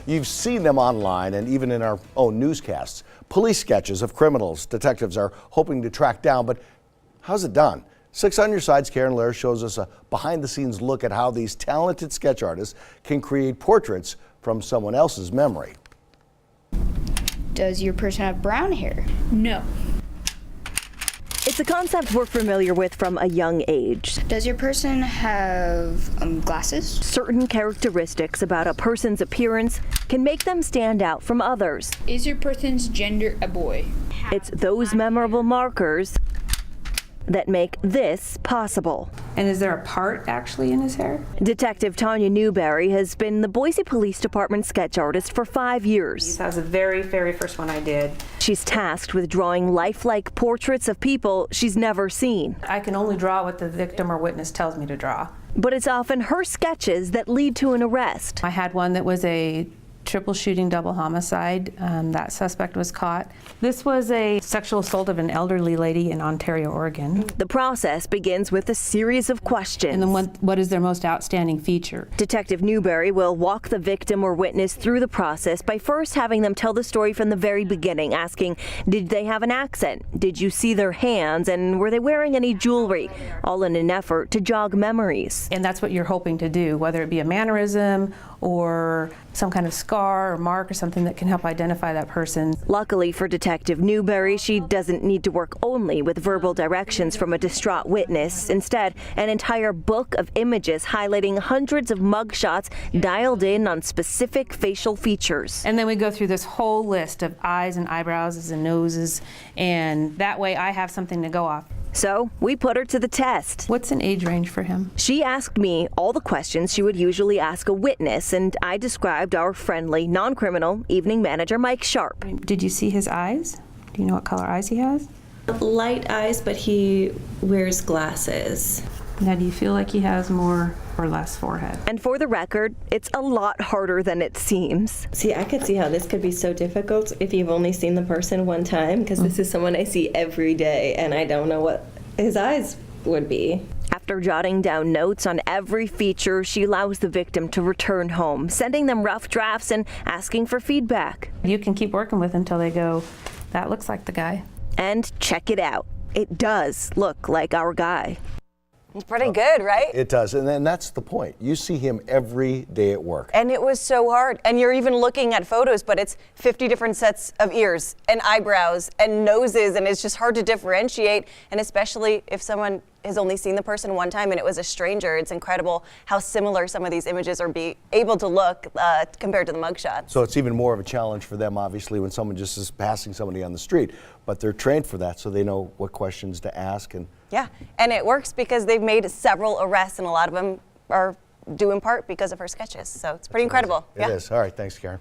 You've seen them online and even in our own newscasts. Police sketches of criminals detectives are hoping to track down, but how's it done? 6 on Your Side's Karen Lehr shows us a behind-the-scenes look at how these talented sketch artists can create portraits from someone else's memory. Does your person have brown hair? No. It's a concept we're familiar with from a young age. Does your person have glasses? Certain characteristics about a person's appearance can make them stand out from others. Is your person's gender a boy? It's those memorable markers that make this possible. And is there a part actually in his hair? Detective Tanya Newberry has been the Boise Police Department sketch artist for 5 years. That was the very first one I did. She's tasked with drawing lifelike portraits of people she's never seen. I can only draw what the victim or witness tells me to draw. But it's often her sketches that lead to an arrest. I had one that was a triple shooting, double homicide. That suspect was caught. This was a sexual assault of an elderly lady in Ontario, Oregon. The process begins with a series of questions. And then what is their most outstanding feature? Detective Newberry will walk the victim or witness through the process by first having them tell the story from the very beginning, asking, did they have an accent? Did you see their hands? And were they wearing any jewelry? All in an effort to jog memories. And that's what you're hoping to do, whether it be a mannerism or some kind of scar or mark or something that can help identify that person. Luckily for Detective Newberry, she doesn't need to work only with verbal directions from a distraught witness. Instead, an entire book of images highlighting hundreds of mugshots dialed in on specific facial features. And then we go through this whole list of eyes and eyebrows and noses, and that way I have something to go off. So we put her to the test. What's an age range for him? She asked me all the questions she would usually ask a witness, and I described our friendly, non-criminal evening manager, Mike Sharp. Did you see his eyes? Do you know what color eyes he has? Light eyes, but he wears glasses. Now, do you feel like he has more or less forehead? And for the record, it's a lot harder than it seems. See, I could see how this could be so difficult if you've only seen the person one time, because this is someone I see every day, and I don't know what his eyes would be. After jotting down notes on every feature, she allows the victim to return home, sending them rough drafts and asking for feedback. You can keep working with until they go, that looks like the guy. And check it out. It does look like our guy. It's pretty good, right? It does, and then that's the point. You see him every day at work. And it was so hard. And you're even looking at photos, but it's 50 different sets of ears and eyebrows and noses, and it's just hard to differentiate. And especially if someone has only seen the person one time and it was a stranger, it's incredible how similar some of these images are able to look compared to the mugshots. So it's even more of a challenge for them, obviously, when someone just is passing somebody on the street. But they're trained for that, so they know what questions to ask. And yeah, and it works because they've made several arrests, and a lot of them are due in part because of her sketches. So it's pretty incredible. It is. All right, thanks, Karen.